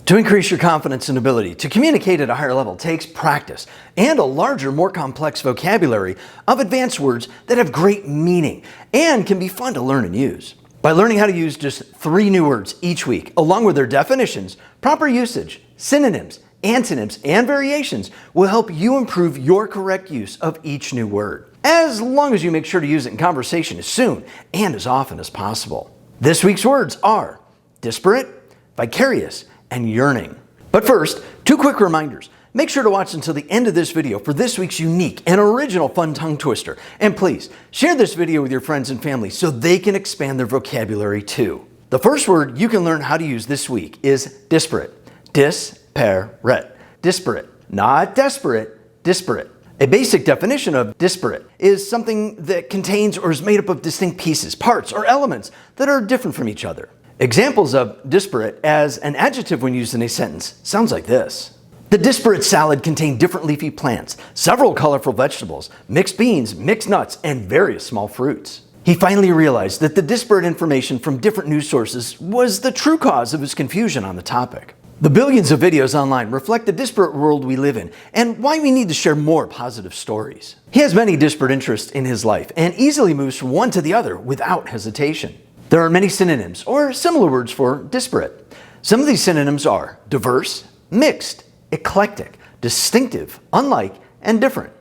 To increase your confidence and ability to communicate at a higher level takes practice and a larger, more complex vocabulary of advanced words that have great meaning and can be fun to learn and use. By learning how to use just 3 new words each week, along with their definitions, proper usage, synonyms, antonyms, and variations will help you improve your correct use of each new word, as long as you make sure to use it in conversation as soon and as often as possible. This week's words are disparate, vicarious, and yearning. But first, 2 quick reminders. Make sure to watch until the end of this video for this week's unique and original fun tongue twister. And please, share this video with your friends and family so they can expand their vocabulary too. The first word you can learn how to use this week is disparate. Disparate. Disparate. Not desperate, disparate. A basic definition of disparate is something that contains or is made up of distinct pieces, parts, or elements that are different from each other. Examples of disparate as an adjective when used in a sentence sounds like this. The disparate salad contained different leafy plants, several colorful vegetables, mixed beans, mixed nuts, and various small fruits. He finally realized that the disparate information from different news sources was the true cause of his confusion on the topic. The billions of videos online reflect the disparate world we live in and why we need to share more positive stories. He has many disparate interests in his life and easily moves from one to the other without hesitation. There are many synonyms or similar words for disparate. Some of these synonyms are diverse, mixed, eclectic, distinctive, unlike, and different.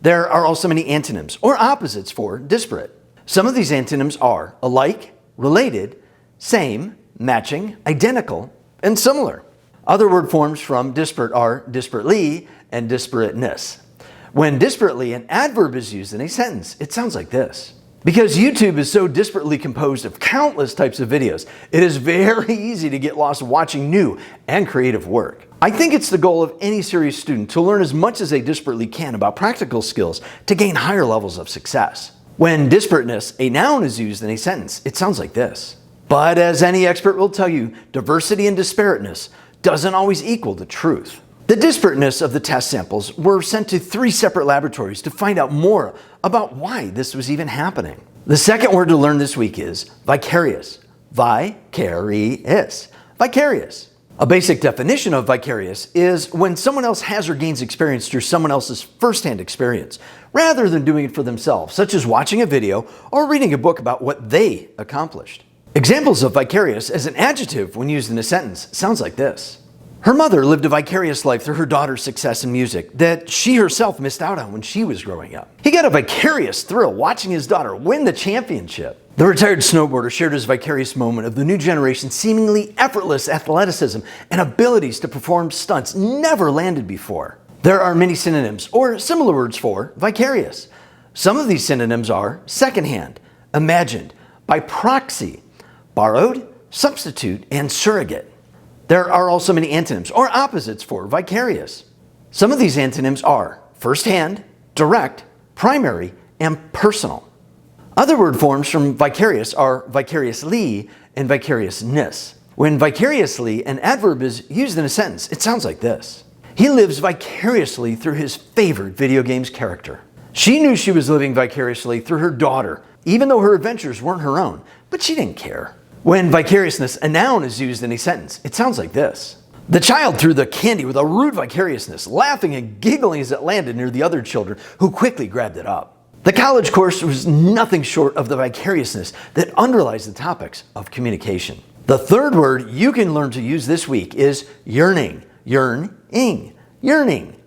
There are also many antonyms or opposites for disparate. Some of these antonyms are alike, related, same, matching, identical, and similar. Other word forms from disparate are disparately and disparateness. When disparately an adverb is used in a sentence, it sounds like this. Because YouTube is so disparately composed of countless types of videos, it is very easy to get lost watching new and creative work. I think it's the goal of any serious student to learn as much as they disparately can about practical skills to gain higher levels of success. When disparateness, a noun, is used in a sentence, it sounds like this. But as any expert will tell you, diversity and disparateness doesn't always equal the truth. The disparateness of the test samples were sent to 3 separate laboratories to find out more about why this was even happening. The second word to learn this week is vicarious. Vicarious. Vicarious. A basic definition of vicarious is when someone else has or gains experience through someone else's first-hand experience, rather than doing it for themselves, such as watching a video or reading a book about what they accomplished. Examples of vicarious as an adjective when used in a sentence sounds like this. Her mother lived a vicarious life through her daughter's success in music that she herself missed out on when she was growing up. He got a vicarious thrill watching his daughter win the championship. The retired snowboarder shared his vicarious moment of the new generation's seemingly effortless athleticism and abilities to perform stunts never landed before. There are many synonyms or similar words for vicarious. Some of these synonyms are secondhand, imagined, by proxy, borrowed, substitute, and surrogate. There are also many antonyms or opposites for vicarious. Some of these antonyms are first-hand, direct, primary, and personal. Other word forms from vicarious are vicariously and vicariousness. When vicariously an adverb is used in a sentence, it sounds like this. He lives vicariously through his favorite video game's character. She knew she was living vicariously through her daughter, even though her adventures weren't her own, but she didn't care. When vicariousness, a noun, is used in a sentence, it sounds like this. The child threw the candy with a rude vicariousness, laughing and giggling as it landed near the other children, who quickly grabbed it up. The college course was nothing short of the vicariousness that underlies the topics of communication. The third word you can learn to use this week is yearning. Yearning. Yearning.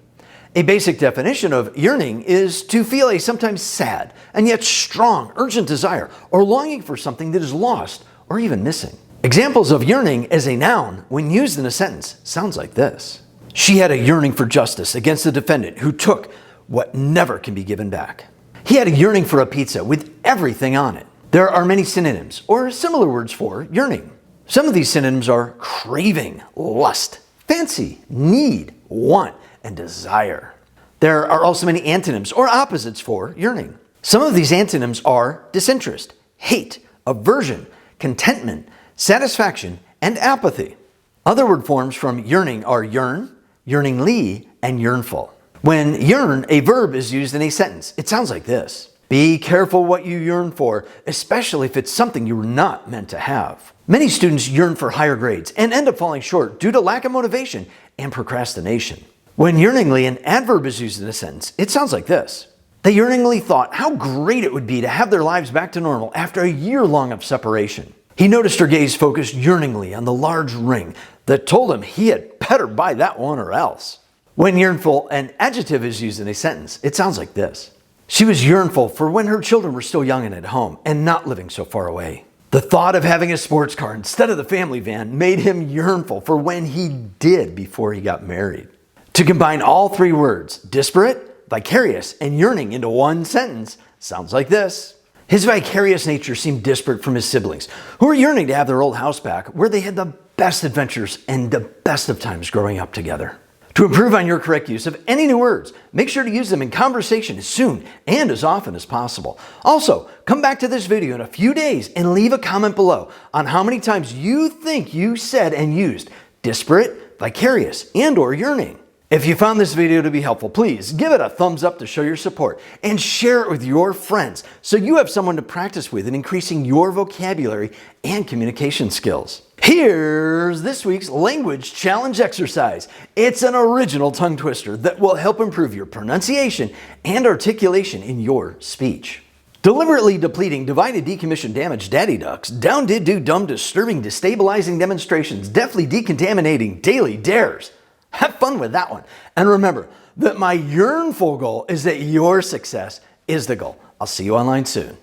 A basic definition of yearning is to feel a sometimes sad and yet strong, urgent desire or longing for something that is lost or even missing. Examples of yearning as a noun when used in a sentence sounds like this. She had a yearning for justice against the defendant who took what never can be given back. He had a yearning for a pizza with everything on it. There are many synonyms or similar words for yearning. Some of these synonyms are craving, lust, fancy, need, want, and desire. There are also many antonyms or opposites for yearning. Some of these antonyms are disinterest, hate, aversion, contentment, satisfaction, and apathy. Other word forms from yearning are yearn, yearningly, and yearnful. When yearn, a verb, is used in a sentence, it sounds like this. Be careful what you yearn for, especially if it's something you were not meant to have. Many students yearn for higher grades and end up falling short due to lack of motivation and procrastination. When yearningly an adverb is used in a sentence, it sounds like this. They yearningly thought how great it would be to have their lives back to normal after a year long of separation. He noticed her gaze focused yearningly on the large ring that told him he had better buy that one or else. When yearnful an adjective is used in a sentence, it sounds like this. She was yearnful for when her children were still young and at home and not living so far away. The thought of having a sports car instead of the family van made him yearnful for when he did before he got married. To combine all three words, disparate, vicarious, and yearning into one sentence sounds like this. His vicarious nature seemed disparate from his siblings, who were yearning to have their old house back where they had the best adventures and the best of times growing up together. To improve on your correct use of any new words, make sure to use them in conversation as soon and as often as possible. Also, come back to this video in a few days and leave a comment below on how many times you think you said and used disparate, vicarious, and/or yearning. If you found this video to be helpful, please give it a thumbs up to show your support and share it with your friends so you have someone to practice with in increasing your vocabulary and communication skills. Here's this week's language challenge exercise. It's an original tongue twister that will help improve your pronunciation and articulation in your speech. Deliberately depleting, divided, decommissioned, damaged daddy ducks, down did do dumb, disturbing, destabilizing demonstrations, deftly decontaminating daily dares. Have fun with that one. And remember that my yearnful goal is that your success is the goal. I'll see you online soon.